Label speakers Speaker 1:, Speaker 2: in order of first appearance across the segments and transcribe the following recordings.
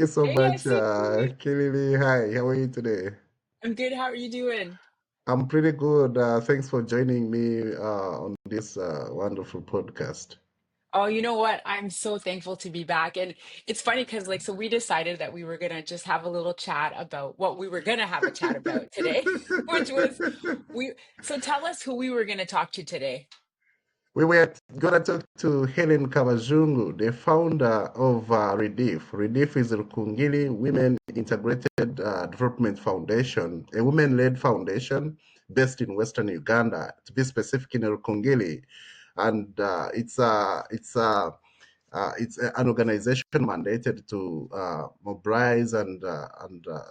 Speaker 1: you so
Speaker 2: Hey,
Speaker 1: much,
Speaker 2: Yessey.
Speaker 1: Kellylee. Hi, how are you today?
Speaker 2: I'm good. How are you doing?
Speaker 1: I'm pretty good. Thanks for joining me on this wonderful podcast.
Speaker 2: Oh, you know what? I'm so thankful to be back. And it's funny because, like, so we decided that we were going to just have a little chat about what we were going to have a chat about today, which was we. So tell us who we were going to talk to today.
Speaker 1: We were gonna talk to Hellen Kabajungu, the founder of RWIDF. RWIDF is Rukungiri Women Integrated Development Foundation, a women-led foundation based in Western Uganda, to be specific in Rukungiri, and it's an organization mandated to mobilize and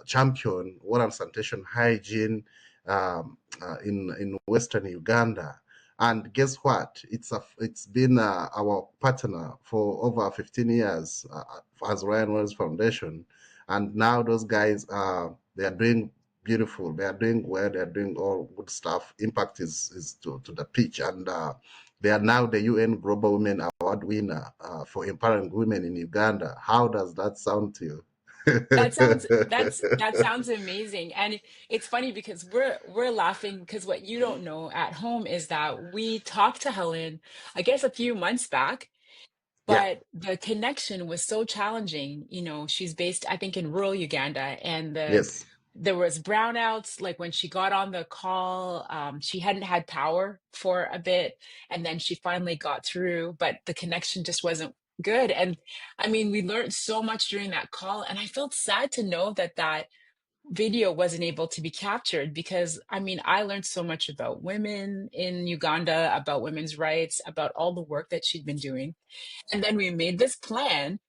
Speaker 1: champion water and sanitation hygiene in Western Uganda. And guess what? It's been our partner for over 15 years as Ryan Wells Foundation, and now those guys they are doing beautiful. They are doing well. They are doing all good stuff. Impact is to the pitch, and they are now the UN Global Women Award winner for empowering women in Uganda. How does that sound to you?
Speaker 2: That sounds amazing. And it's funny because we're laughing because what you don't know at home is that we talked to Helen, I guess a few months back,
Speaker 1: Yeah.
Speaker 2: but the connection was so challenging. She's based, I think, in rural Uganda, and
Speaker 1: Yes.
Speaker 2: there was brownouts. Like when she got on the call, she hadn't had power for a bit, and then she finally got through, but the connection just wasn't good. And I mean, we learned so much during that call, and I felt sad to know that video wasn't able to be captured because I mean, I learned so much about women in Uganda, about women's rights, about all the work that she'd been doing. And then we made this plan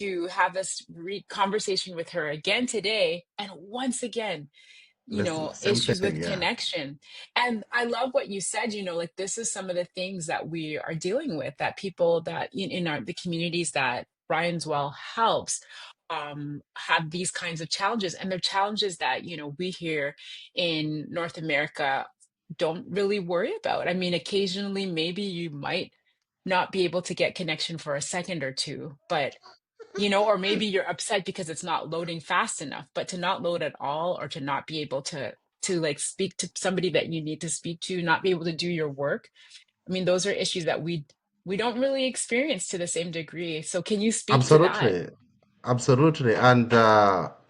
Speaker 2: to have this conversation with her again today. And once again,
Speaker 1: That's the same
Speaker 2: issues
Speaker 1: thing.
Speaker 2: with
Speaker 1: Yeah.
Speaker 2: connection. And I love what you said, like this is some of the things that we are dealing with, that people that the communities that Ryan's Well helps have these kinds of challenges. And they're challenges that, we here in North America don't really worry about. I mean, occasionally maybe you might not be able to get connection for a second or two, but or maybe you're upset because it's not loading fast enough, but to not load at all, or to not be able to like speak to somebody that you need to speak to, not be able to do your work. I mean, those are issues that we don't really experience to the same degree. So can you speak to that?
Speaker 1: Absolutely. Absolutely. And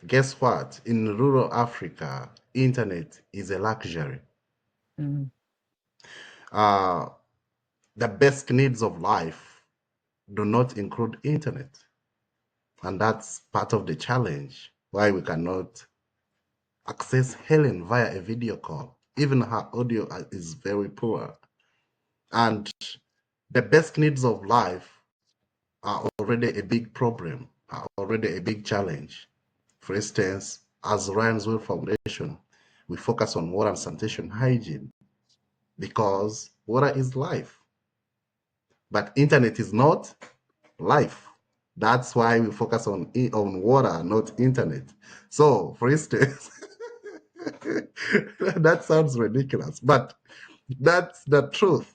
Speaker 1: guess what? In rural Africa, internet is a luxury.
Speaker 2: Mm.
Speaker 1: Uh, the basic needs of life do not include internet. And that's part of the challenge why we cannot access Helen via a video call. Even her audio is very poor. And the basic needs of life are already a big problem, are already a big challenge. For instance, as Ryan's Well Foundation, we focus on water and sanitation hygiene because water is life. But internet is not life. That's why we focus on water, not internet. So, for instance, that sounds ridiculous, but that's the truth.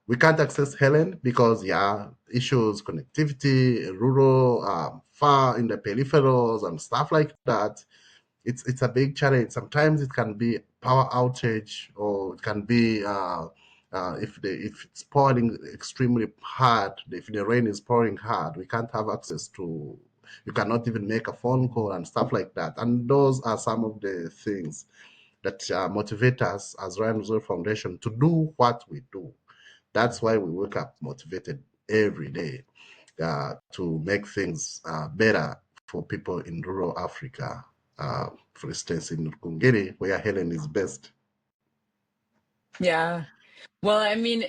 Speaker 1: We can't access Helen because, yeah, issues, connectivity, rural, far in the peripherals and stuff like that. It's a big challenge. Sometimes it can be power outage, or it can be if it's pouring extremely hard. If the rain is pouring hard, we can't have access to. You cannot even make a phone call and stuff like that. And those are some of the things that motivate us as Ryan Reserve Foundation to do what we do. That's why we wake up motivated every day to make things better for people in rural Africa. For instance, in Rukungiri, where Helen is based.
Speaker 2: Yeah. Well, I mean,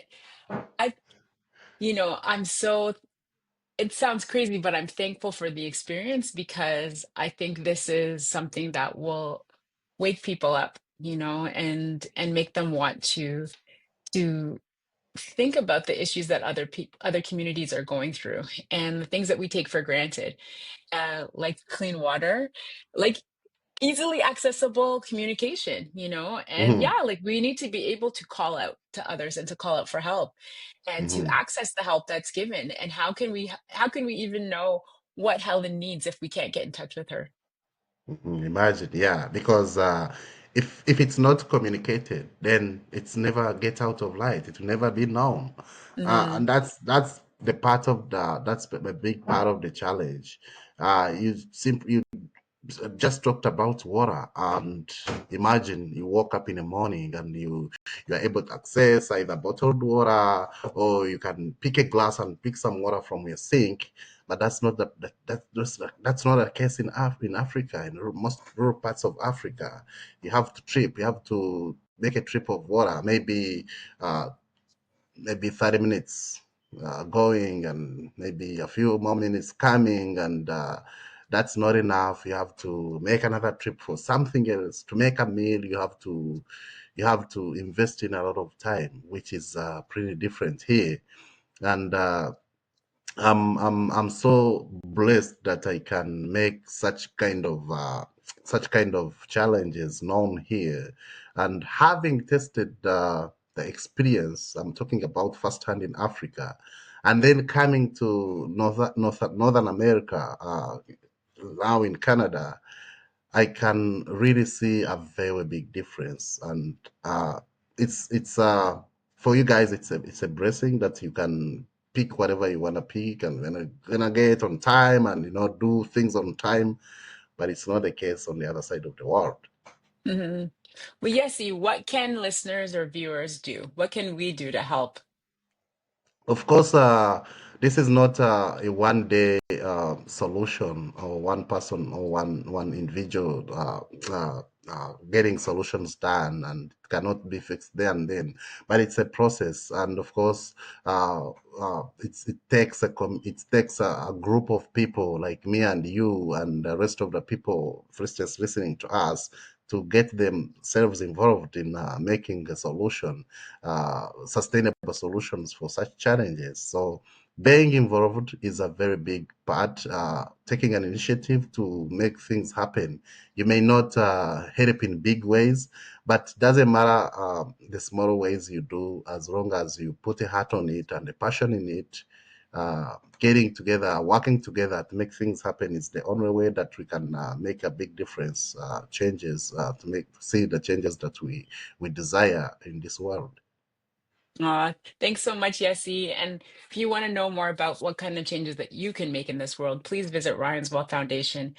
Speaker 2: I, it sounds crazy, but I'm thankful for the experience because I think this is something that will wake people up, and make them want to think about the issues that other communities are going through, and the things that we take for granted, like clean water, like easily accessible communication, and
Speaker 1: Mm-hmm.
Speaker 2: yeah, like we need to be able to call out to others and to call out for help and to
Speaker 1: Mm-hmm.
Speaker 2: access the help that's given. And how can we even know what Hellen needs if we can't get in touch with her.
Speaker 1: Imagine, yeah, because if it's not communicated, then it's never get out of light. It will never be known,
Speaker 2: Mm-hmm.
Speaker 1: and that's the part of that's a big part of the challenge. You just talked about water, and imagine you woke up in the morning and you are able to access either bottled water, or you can pick a glass and pick some water from your sink. But that's not that's not a case in Africa. In most rural parts of Africa, you have to make a trip of water, uh, maybe 30 minutes going, and maybe a few more minutes coming, and that's not enough. You have to make another trip for something else. To make a meal, you have to invest in a lot of time, which is pretty different here. And I'm so blessed that I can make such kind of challenges known here, and having tested the experience I'm talking about firsthand in Africa, and then coming to Northern America, now in Canada, I can really see a very big difference. And it's for you guys, it's a blessing that you can pick whatever you want to pick, and gonna get on time, and do things on time. But it's not the case on the other side of the world.
Speaker 2: Mm-hmm. Well, Yessy, what can listeners or viewers do? What can we do to help?
Speaker 1: Of course, this is not a one-day solution, or one person or one individual getting solutions done, and it cannot be fixed there and then. But it's a process, and of course, it takes a group of people like me and you and the rest of the people, for instance, listening to us, to get themselves involved in making a solution, sustainable solutions for such challenges. So being involved is a very big part. Taking an initiative to make things happen. You may not help in big ways, but doesn't matter the small ways you do, as long as you put a heart on it and a passion in it. Getting together, working together to make things happen is the only way that we can make a big difference, changes to see the changes that we desire in this world.
Speaker 2: Thanks so much, Yessy. And if you want to know more about what kind of changes that you can make in this world, please visit Ryan's Well Foundation.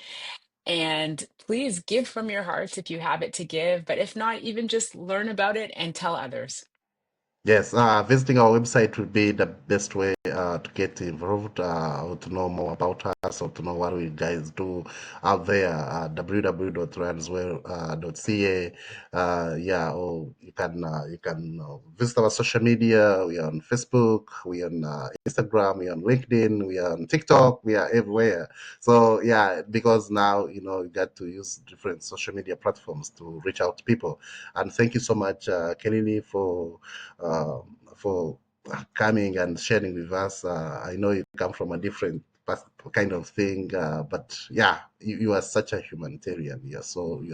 Speaker 2: And please give from your heart if you have it to give. But if not, even just learn about it and tell others.
Speaker 1: Yes, visiting our website would be the best way to get involved, or to know more about us, or to know what we guys do out there. www.ranswell.ca. Yeah, or you can visit our social media. We are on Facebook, we are on Instagram, we are on LinkedIn, we are on TikTok, we are everywhere. So yeah, because now you got to use different social media platforms to reach out to people. And thank you so much, Kellylee, for coming and sharing with us. I know you come from a different kind of thing, but yeah, you are such a humanitarian. You are so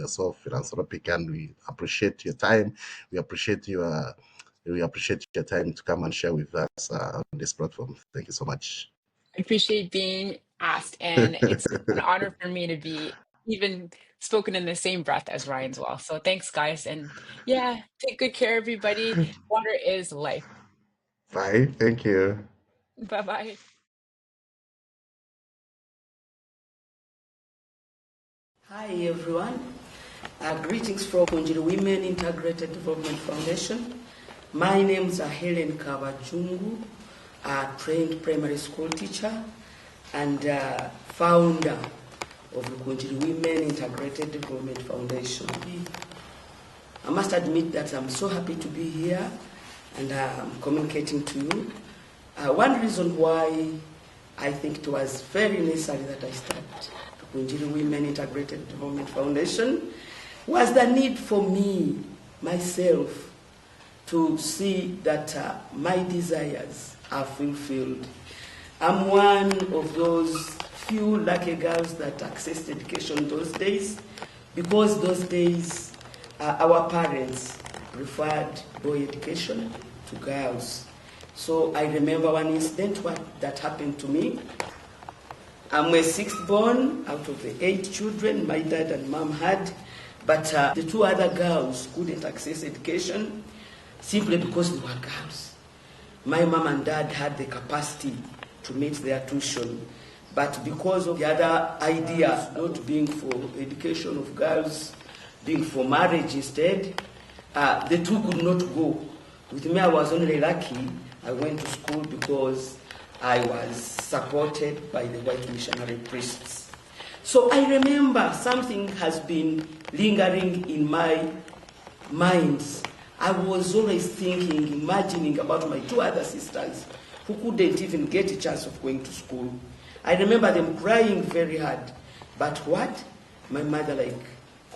Speaker 1: philanthropic, and we appreciate your time. We appreciate your we appreciate your time to come and share with us on this platform. Thank you so much.
Speaker 2: I appreciate being asked, and it's an honor for me to be even spoken in the same breath as Ryan's Well. So thanks, guys. And yeah, take good care, everybody. Water is life.
Speaker 1: Bye. Thank you.
Speaker 2: Bye bye.
Speaker 3: Hi everyone, greetings from Rukungiri Women Integrated Development Foundation. My name is Hellen Kabajungu, a trained primary school teacher and founder of Rukungiri Women Integrated Development Foundation. I must admit that I'm so happy to be here and I'm communicating to you. One reason why I think it was very necessary that I start Rukungiri Women Integrated Development Foundation was the need for me, myself, to see that my desires are fulfilled. I'm one of those few lucky girls that accessed education those days, because those days our parents preferred boy education to girls. So I remember one incident that happened to me I'm a sixth born out of the 8 children my dad and mom had, but the 2 other girls couldn't access education simply because they were girls. My mom and dad had the capacity to meet their tuition, but because of the other idea not being for education of girls, being for marriage instead, the 2 could not go. With me, I was only lucky. I went to school because I was supported by the white missionary priests. So I remember something has been lingering in my mind. I was always thinking, imagining about my 2 other sisters who couldn't even get a chance of going to school. I remember them crying very hard. But what? My mother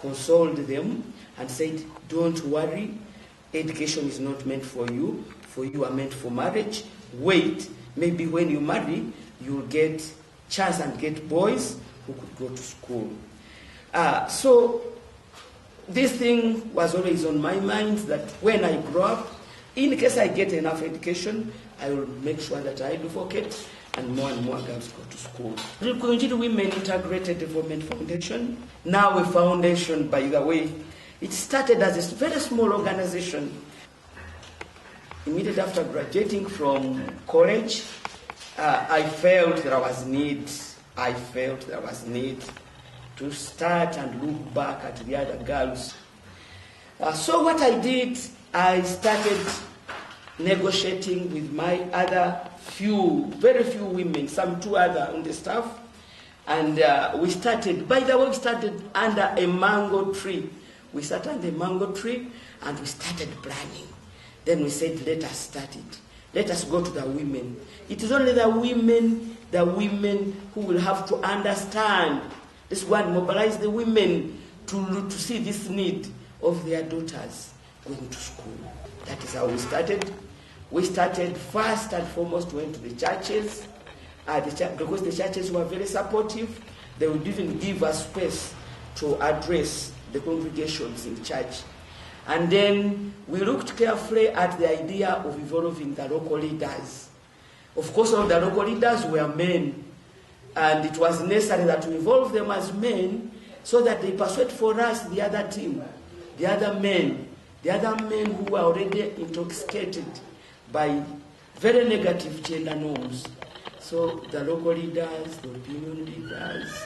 Speaker 3: consoled them and said, don't worry, education is not meant for you are meant for marriage. Wait, maybe when you marry, you'll get chance and get boys who could go to school. So this thing was always on my mind, that when I grow up, in case I get enough education, I will make sure that I advocate and more girls go to school. Rukungiri Women Integrated Development Foundation, now a foundation, by the way. It started as a very small organization. Immediately after graduating from college, I felt there was need. To start and look back at the other girls. So what I did, I started negotiating with my other very few women, some 2 other on the staff, and we started under a mango tree. We started under a mango tree and we started planning. Then we said, let us start it. Let us go to the women. It is only the women who will have to understand. This one, mobilize the women to see this need of their daughters going to school. That is how we started. We started first and foremost, went to the churches, because the churches were very supportive. They would even give us space to address the congregations in church. And then we looked carefully at the idea of involving the local leaders. Of course, all the local leaders were men, and it was necessary that we involve them as men so that they persuade for us the other team, the other men who were already intoxicated by very negative gender norms. So the local leaders, the opinion leaders,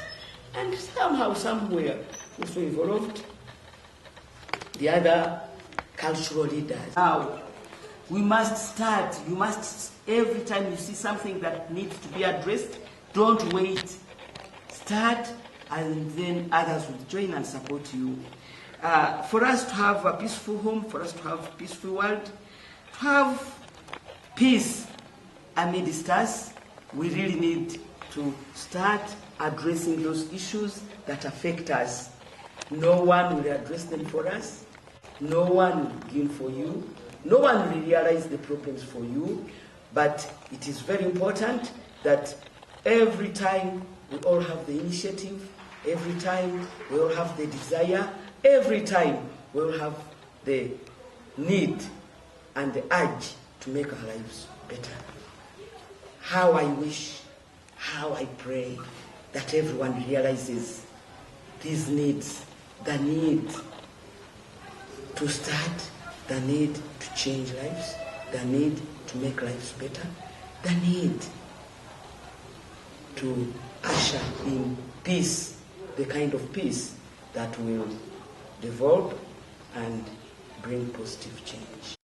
Speaker 3: and somehow, somewhere, also involved the other cultural leaders. Now, we must start. You must, every time you see something that needs to be addressed, don't wait. Start, and then others will join and support you. For us to have a peaceful home, for us to have a peaceful world, to have peace amidst us, we really need to start addressing those issues that affect us. No one will address them for us. No one will begin for you. No one will realize the problems for you. But it is very important that every time we all have the initiative, every time we all have the desire, every time we all have the need and the urge to make our lives better. How I wish, how I pray that everyone realizes these needs, the need to start, the need to change lives, the need to make lives better, the need to usher in peace, the kind of peace that will develop and bring positive change.